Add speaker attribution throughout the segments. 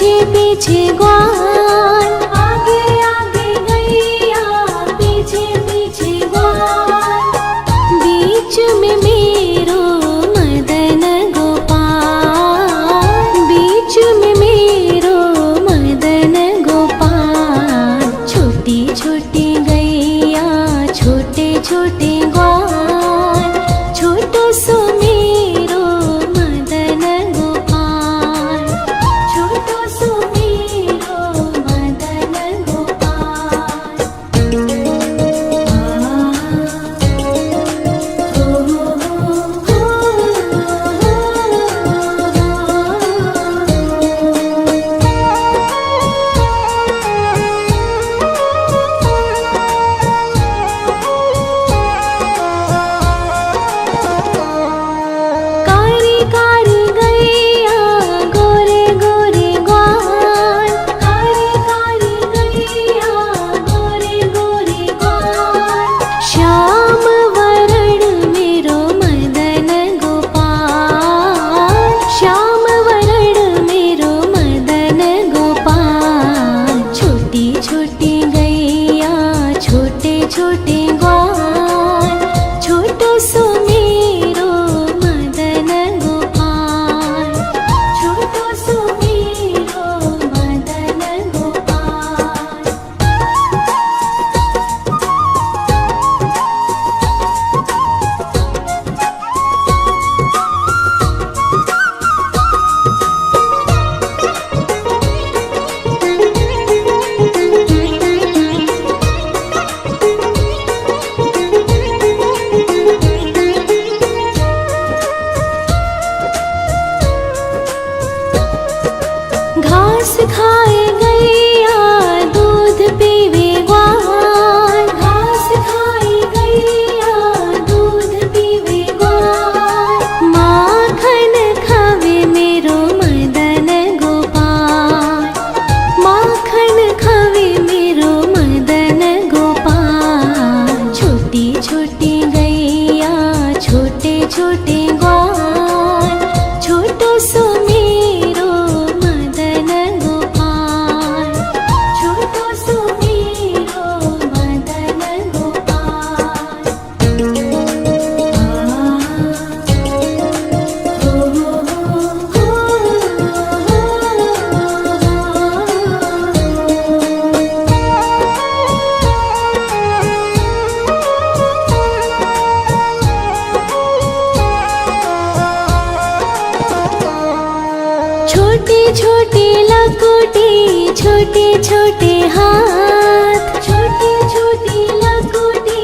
Speaker 1: पीछे पीछे ग्वाल, आगे आगे गैया पीछे पीछे ग्वाल, बीच में मेरो मदन गोपाल, बीच में मेरो मदन गोपाल। छोटी छोटी गैया छोटे छोटे ग्वाल, छोटो सो मेरो मदन गोपाल, छोटो सो मेरो मदन गोपाल। कारी कारी गैया गोरे गोरे ग्वाल, कारी कारी गैया गोरे गोरे ग्वाल, श्याम वरण मेरो मदन गोपाल, श्याम वरण मेरो मदन गोपाल। छोटी छोटी गैया छोटे छोटे ग्वाल, छोटो सो मेरो मदन गोपाल, छोटो सो मेरो मदन गोपाल। घास खाए गैया दूध पीवे ग्वाल, घास खाए गैया दूध पीवे ग्वाल, माखन खावे मेरो मदन गोपाल, माखन खावे मेरो मदन गोपाल। छोटी छोटी गैया छोटे छोटे ग्वाल, छोटो सो मेरो मदन गोपाल, छोटो सो मेरो मदन गोपाल। छोटी छोटी लकुटी छोटे छोटे हाथ, छोटी छोटी लकुटी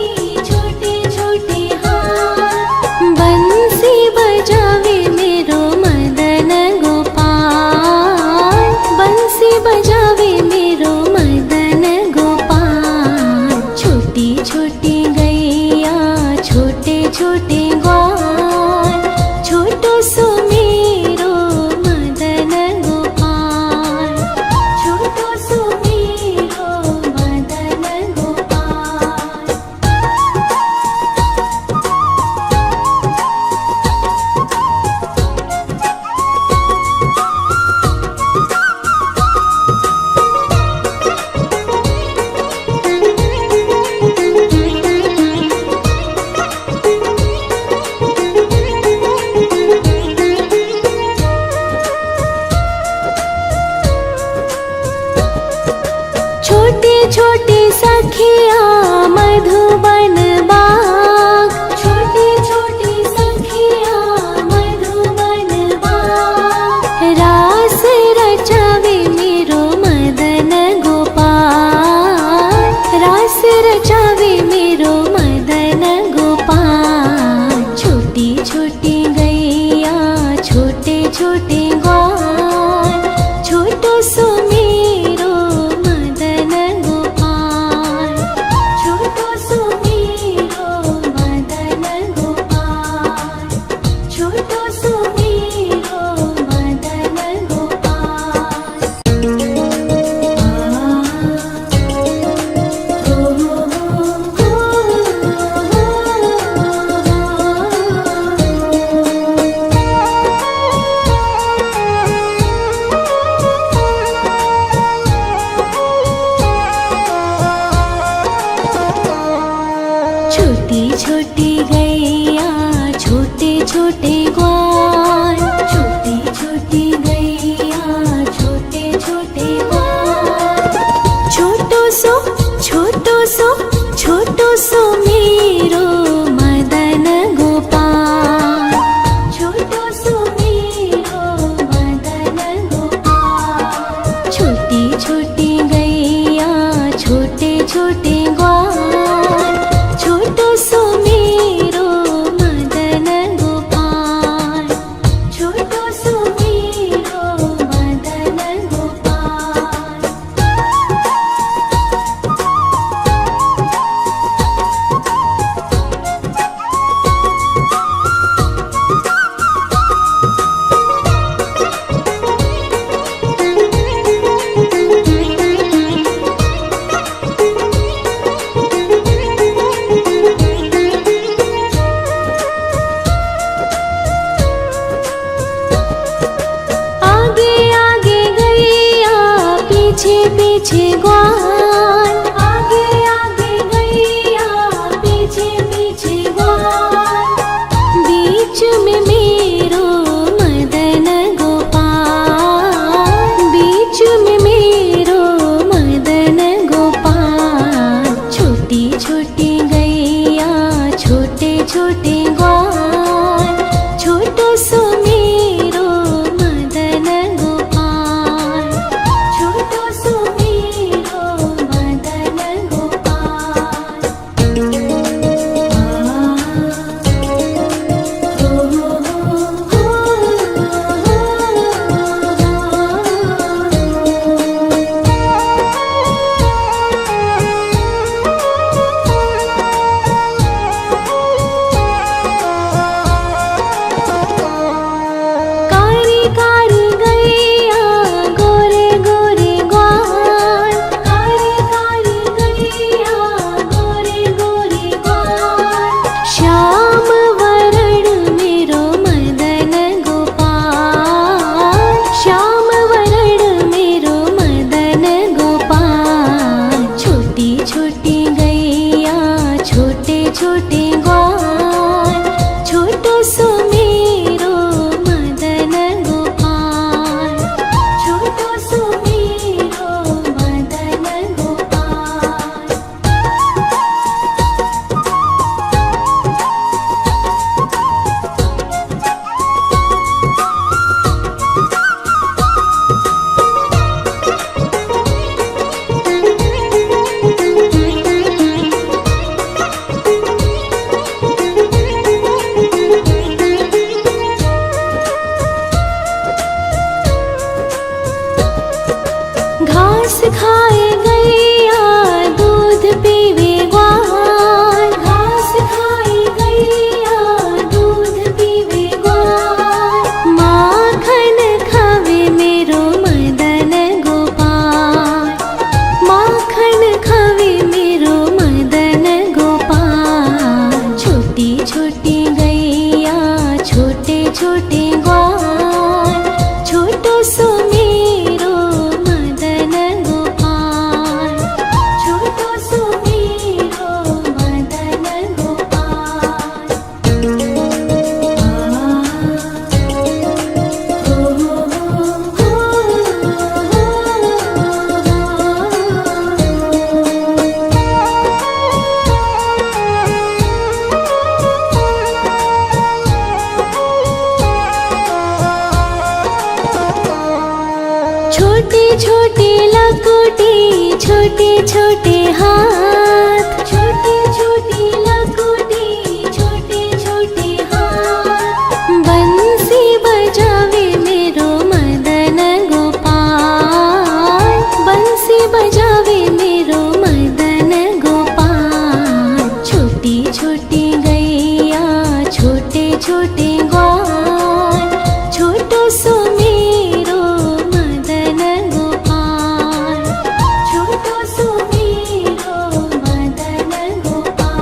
Speaker 1: छोटे छोटे हाथ, बंसी बजावे मेरो मदन गोपाल, बंसी बजावे मेरो मदन गोपाल। छोटी छोटी गैया छोटे छोटे ग्वाल, छोटो सो मेरो मदन गोपाल, छोटो सो मेरो मदन गोपाल। छोटी छोटी सखिया मधुबन बाग, छोटी छोटी सखिया मधुबन बाग, रास रचावे मेरो मदन गोपाल, रास रचावे मेरो मदन गोपाल। छोटी छोटी गैया छोटे छोटे ग्वाल, छोटो सो मेरो मदन गोपाल, पीछे ग्वाल, आगे आगे गैया पीछे पीछे ग्वाल, बीच में मेरो मदन गोपाल, बीच में मेरो मदन गोपाल। छोटी छोटी गैया छोटे छोटे ग्वाल, छोटो सो मेरो मदन गोपाल, छोटो सो मेरो मदन गोपाल। कारी कारी गैया गोरे गोरे ग्वाल, कारी कारी गैया गोरे गोरे ग्वाल, श्याम वरण मेरो मदन गोपाल, श्याम वरण मेरो मदन गोपाल। छोटी छोटी गैया छोटे छोटे ग्वाल, छोटो सो मेरो मदन गोपाल, छोटो सो मेरो मदन गोपाल। घास खाए गैया दूध पीवे ग्वाल, घास खाए गैया दूध पीवे ग्वाल, माखन खावे मेरो मदन गोपाल, माखन खावे मेरो मदन गोपाल। छोटी छोटी गैया छोटे छोटे ग्वाल, छोटो सो मेरो मदन गोपाल, छोटो सो मेरो मदन गोपाल। छोटी छोटी लकुटी छोटे छोटे हाथ, छोटी छोटी लकुटी छोटे छोटे हाथ, बंसी बजावे मेरो मदन गोपाल, बंसी बजावे मेरो मदन गोपाल। छोटी छोटी गैया छोटे छोटे ग्वाल, छोटो सो मेरो मदन गोपाल, छोटो सो मेरो मदन गोपाल।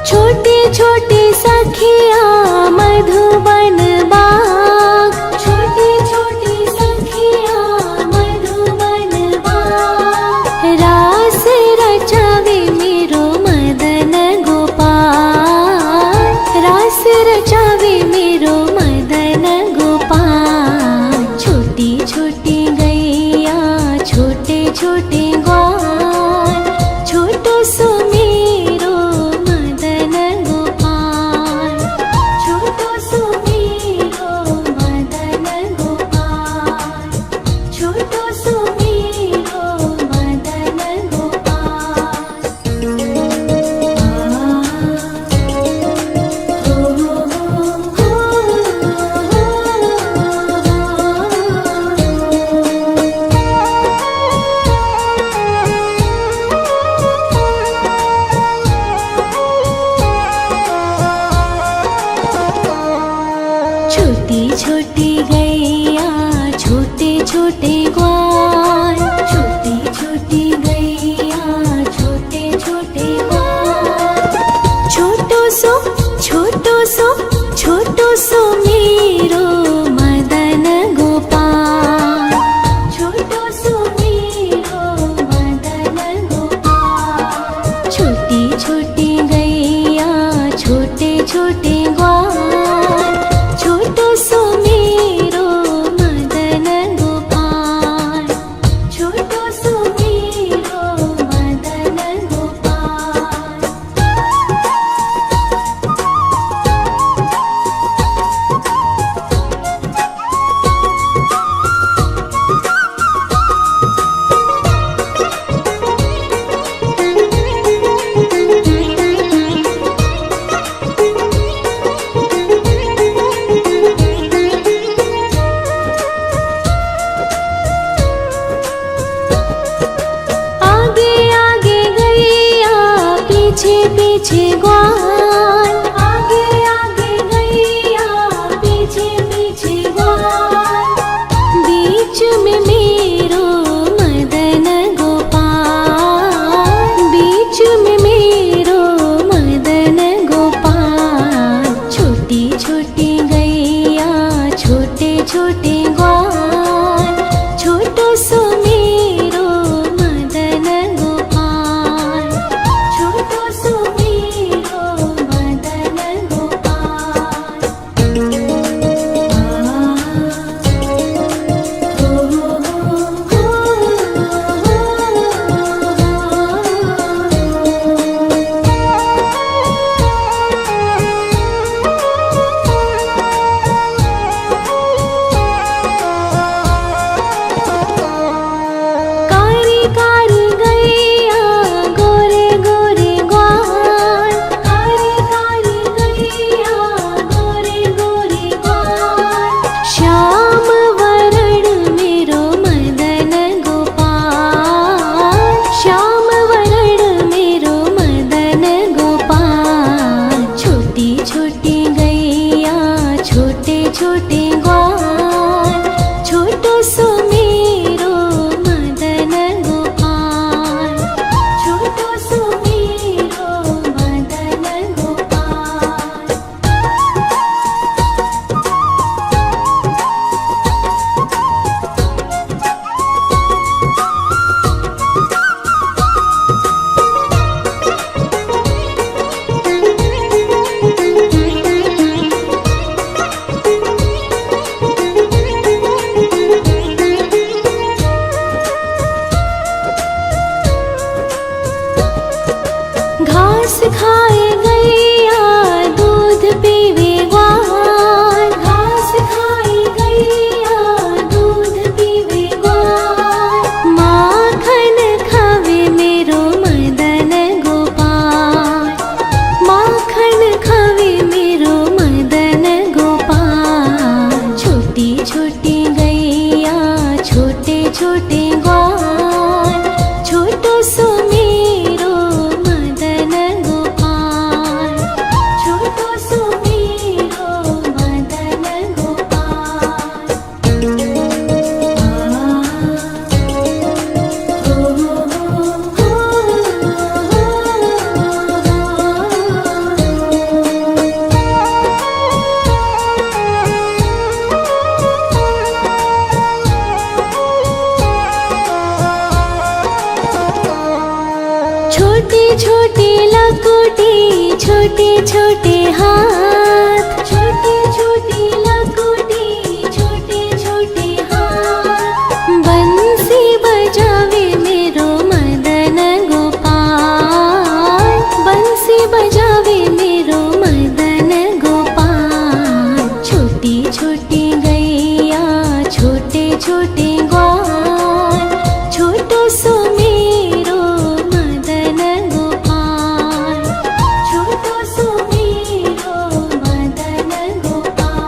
Speaker 1: छोटे छोटे सखिया मधुबन बाग, छोटे छोटे सखिया मधुबन बाग, रास रचावे मेरो मदन गोपाल, रास रचावे मेरो मदन गोपाल। छोटी छोटी गैया छोटे छोटे ग्वाल, छोटो सो मेरो मदन गोपाल, छोटो सो मेरो पीछे पीछे ग्वाल, आगे आगे गैया पीछे पीछे ग्वाल, बीच में मेरो मदन गोपाल, बीच में मेरो मदन गोपाल। छोटी छोटी गैया छोटे छोटे ग्वाल, छोटो सो मेरो मदन गोपाल, छोटो सो मेरो मदन गोपाल। कारी कारी गैया गोरे गोरे ग्वाल, कारी कारी गैया गोरे गोरे ग्वाल, श्याम वरण मेरो मदन गोपाल, श्याम वरण मेरो मदन गोपाल। छोटी छोटी गैया छोटे छोटे ग्वाल, छोटो सो मेरो मदन गोपाल, छोटो सो मेरो मदन गोपाल। घास खाए गैया दूध पीवे ग्वाल, घास खाए गैया दूध पीवे ग्वाल, माखन खावे मेरो मदन गोपाल, माखन खावे मेरो मदन गोपाल। छोटी छोटी गैया छोटे छोटे ग्वाल, छोटो सो मेरो मदन गोपाल, छोटो सो मेरो मदन गोपाल। छोटी छोटी लकुटी छोटे छोटे हाथ, छोटी छोटी लकुटी छोटे छोटे हाथ, बंसी बजावे मेरो मदन गोपाल, बंसी बजावे मेरो मदन गोपाल। छोटी छोटी गैया छोटे छोटे ग्वाल, छोटो सो मेरो मदन गोपाल, छोटो सो मेरो मदन गोपाल।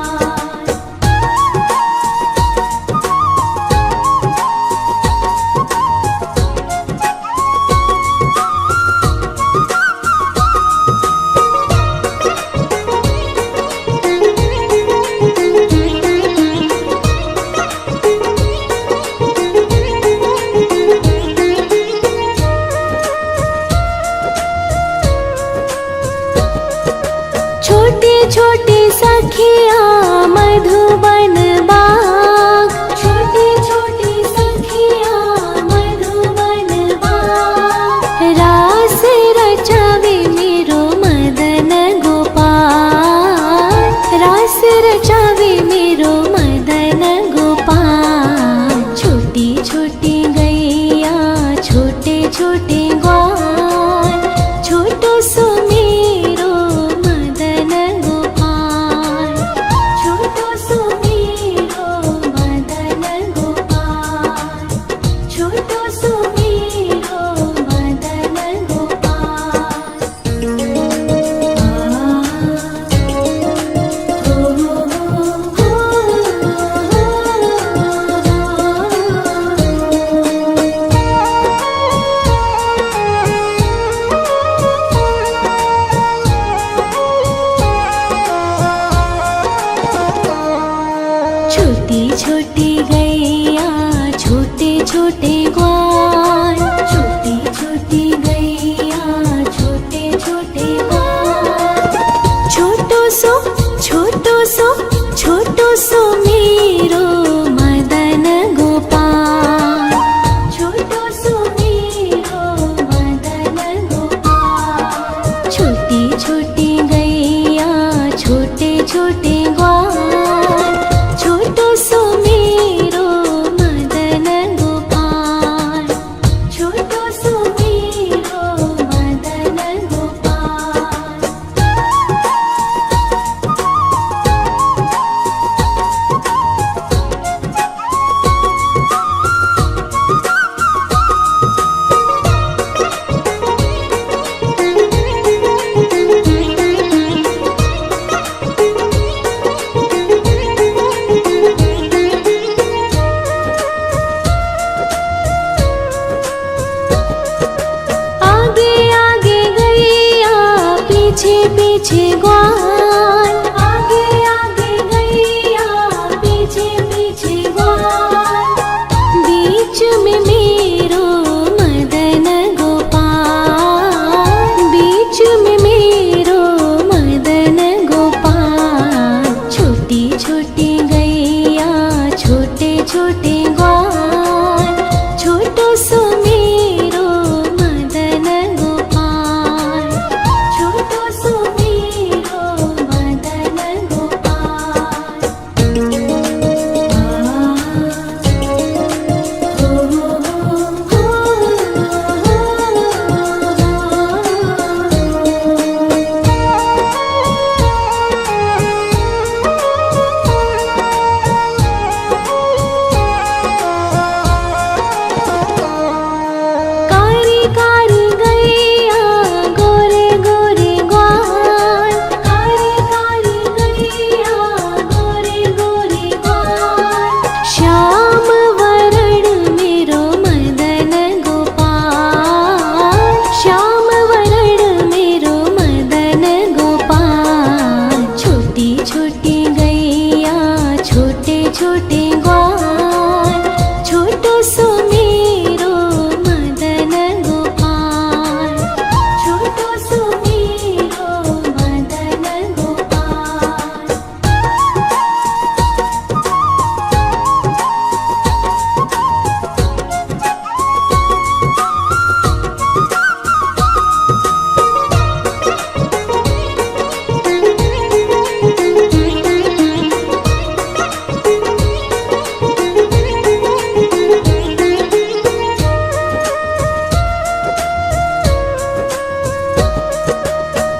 Speaker 1: छोटे छोटे सखिया मधुबन बाग, छोटे छोटे सखिया मधुबन बाग, रास रचावे मेरो मदन गोपाल, रास रचावे मेरो मदन गोपाल। छोटी छोटी गैया छोटे छोटे ग्वाल, छोटो सो मेरो मदन गोपाल, छोटो सो मेरो मदन गोपाल, छोटो सो मेरो मदन गोपाल। पीछे पीछे ग्वाल, आगे आगे गैया पीछे पीछे ग्वाल, बीच में मेरो मदन गोपाल, बीच में मेरो मदन गोपाल। छोटी छोटी गैया छोटे छोटे ग्वाल, छोटो सो मेरो मदन गोपाल, छोटो सो मेरो मदन गोपाल। कारी कारी गैया गोरे गोरे ग्वाल, कारी कारी गैया गोरे गोरे ग्वाल। श्याम वरण मेरो मदन गोपाल, श्याम वरण मेरो मदन गोपाल। छोटी छोटी गैया छोटे छोटे ग्वाल, छोटो सो मेरो मदन गोपाल, छोटो सो मेरो मदन गोपाल।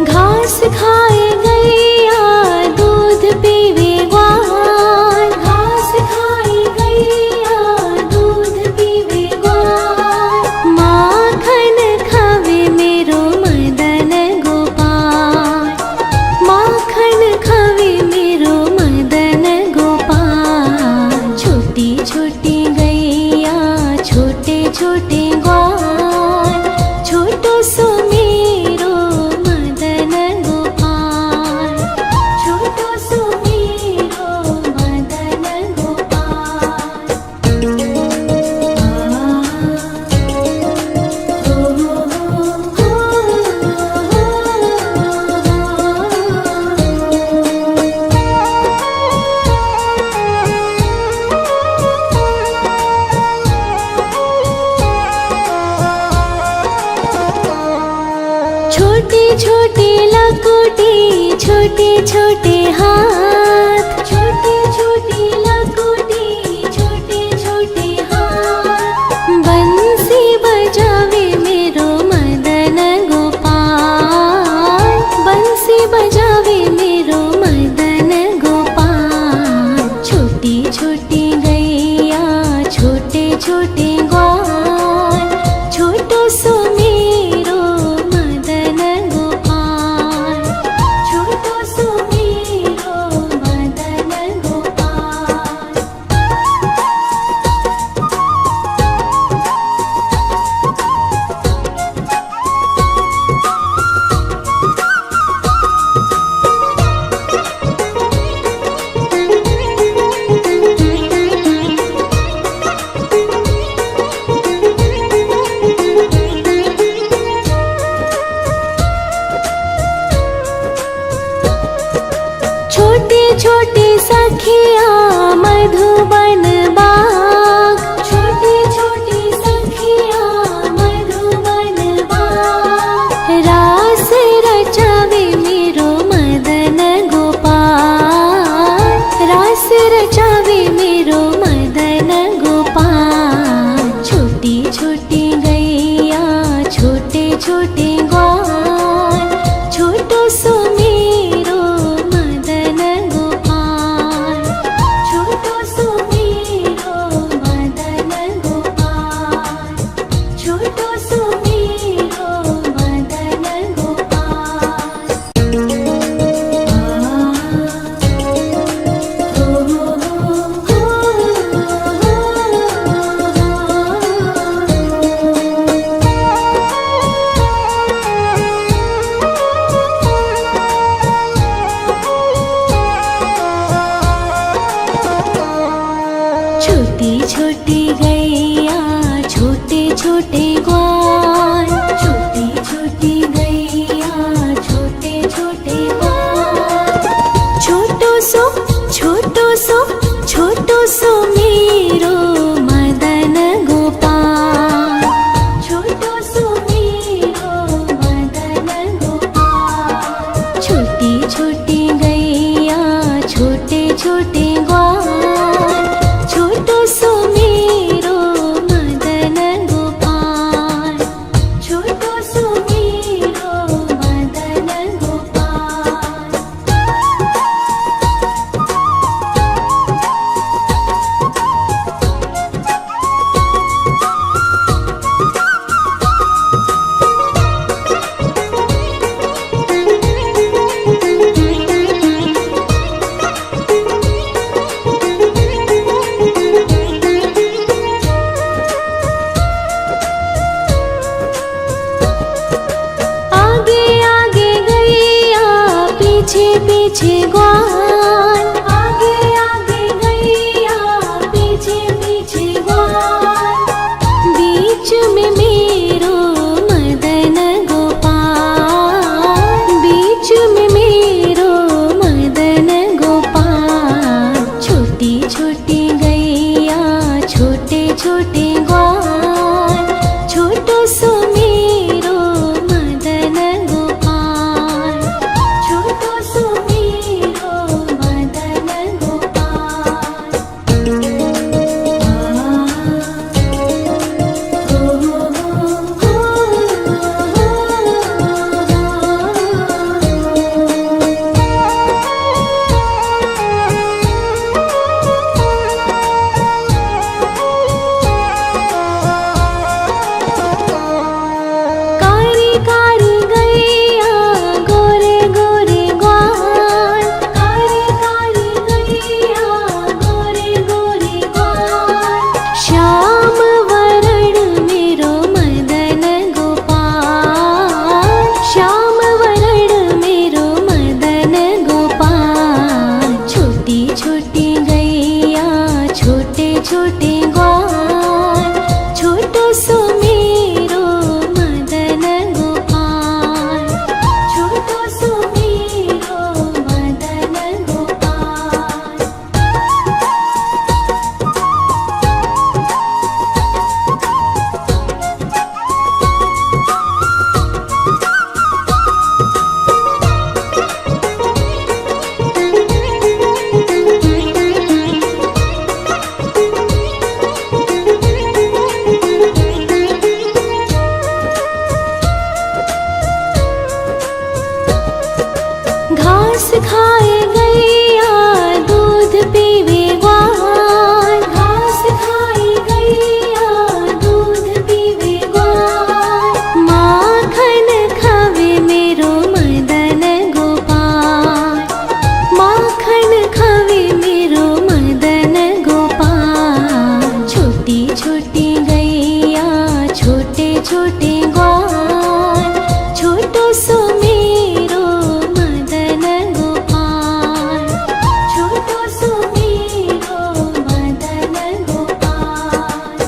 Speaker 1: घास खाए गैया दूध पीवे ग्वाल, घास खाए गैया दूध पीवे ग्वाल। माखन खावे मेरो मदन गोपाल, माखन खावे मेरो मदन गोपाल। छोटी छोटी गैया छोटे छोटे ग्वाल, छोटो सो मेरो मदन गोपाल, छोटो सो मेरो मदन गोपाल। छोटी छोटी लकुटी छोटे छोटे हाथ, छोटी छोटी लकुटी छोटे छोटे हाथ। बंसी बजावे मेरो मदन गोपाल, बंसी बजावे मेरो मदन गोपाल। छोटी छोटी गैया छोटे छोटे ग्वाल, छोटो सो मेरो मदन गोपाल, छोटो सो मेरो मदन गोपाल। छोटी छोटी सखिया मधुबन बाग, छोटी छोटी सखिया मधुबन बाग। रास रचावे मेरो मदन गोपाल, रास रचावे मेरो मदन गोपाल। छोटी छोटी गैया छोटे छोटे ग्वाल, छोटो सो मेरो मदन गोपाल, छोटो सो मेरो मदन गोपाल, छोटो सो मेरो मदन गोपाल। पीछे पीछे ग्वाल, आगे आगे गैया पीछे पीछे ग्वाल, बीच में मेरो मदन गोपाल, बीच में मेरो मदन गोपाल। छोटी छोटी गैया छोटे छोटे ग्वाल, छोटो सो मेरो मदन गोपाल, छोटो सो मेरो मदन गोपाल। कारी कारी गैया गोरे गोरे ग्वाल, कारी कारी गैया गोरे गोरे ग्वाल। श्याम वरण मेरो मदन गोपाल, श्याम वरण मेरो मदन गोपाल। छोटी छोटी गैया छोटे छोटे ग्वाल, छोटो सो मेरो मदन गोपाल, छोटो सो मेरो मदन गोपाल। घास खाए गैया दूध पीवे ग्वाल, घास खाए गैया दूध पीवे ग्वाल। माखन खावे मेरो मदन गोपाल, माखन खावे मेरो मदन गोपाल। छोटी छोटी गैया छोटे छोटे ग्वाल, छोटो सो मेरो मदन गोपाल, छोटो सो मेरो मदन गोपाल।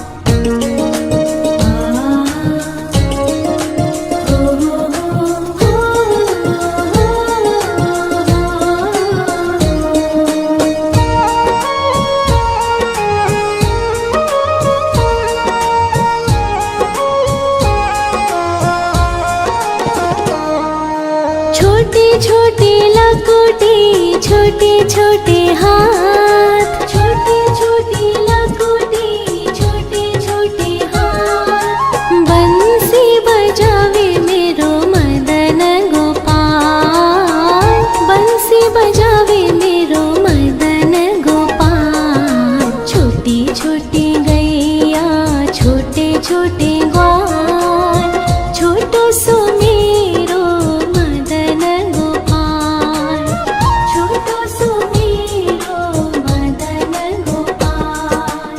Speaker 1: छोटी छोटी लकुटी छोटे छोटे हाथ, छोटी छोटी लकुटी छोटे छोटे हाथ। बंसी बजावे मेरो मदन गोपाल, बंसी बजावे मेरो मदन गोपाल। छोटी छोटी गैया छोटे छोटे ग्वाल, छोटो सो मेरो मदन गोपाल, छोटो सो मेरो मदन गोपाल।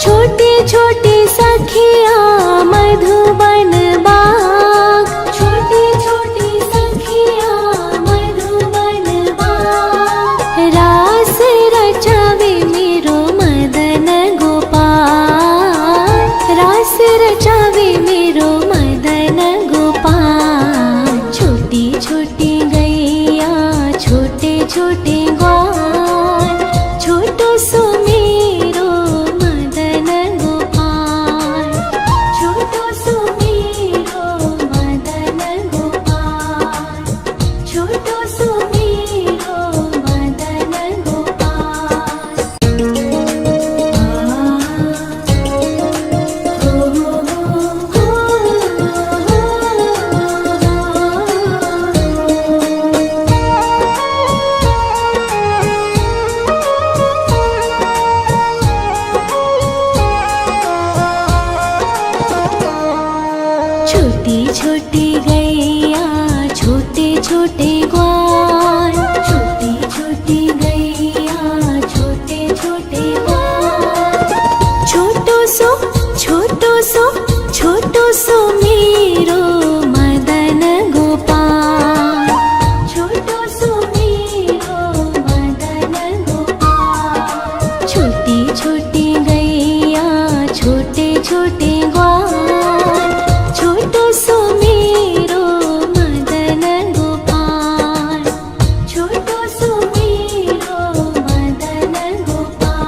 Speaker 1: छोटे छोटे सखिया मधुबन बाग, छोटे छोटे सखिया मधुबन बाग। रास रचावे मेरो मदन गोपाल, रास रचावे मेरो मदन गोपाल। छोटी छोटी गैया छोटे छोटे ग्वाल, छोटो सो मेरो मदन गोपाल, छोटो सो मेरो मदन गोपाल, छोटो सो मेरो मदन गोपाल। ग्वाल। छोटी छोटी गैया छोटे छोटे ग्वाल। छोटो सो मेरो मदन गोपाल। छोटो सो मेरो मदन गोपाल। छोटी छोटी गैया छोटे छोटे ग्वाल। छोटो सो मेरो मदन गोपाल। छोटो सो मेरो मदन गोपाल।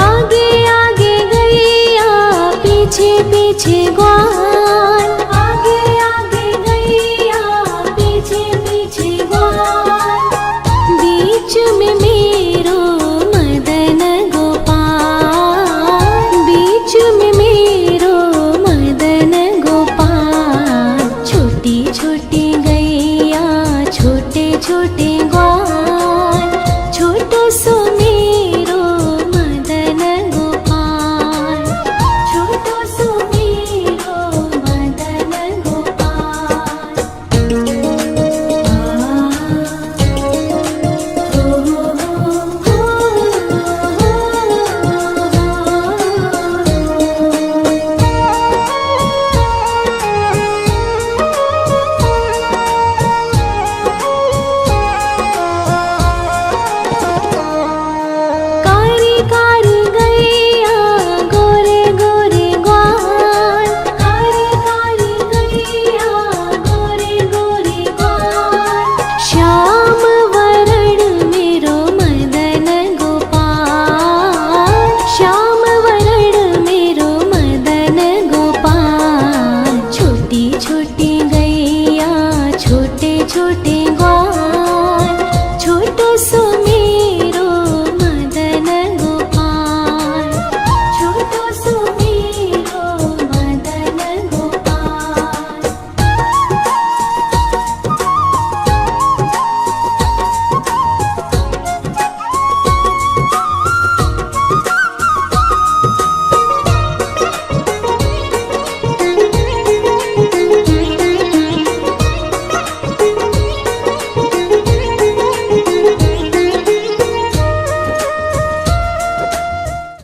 Speaker 1: आगे आगे गैया पीछे पीछे ग्वाल।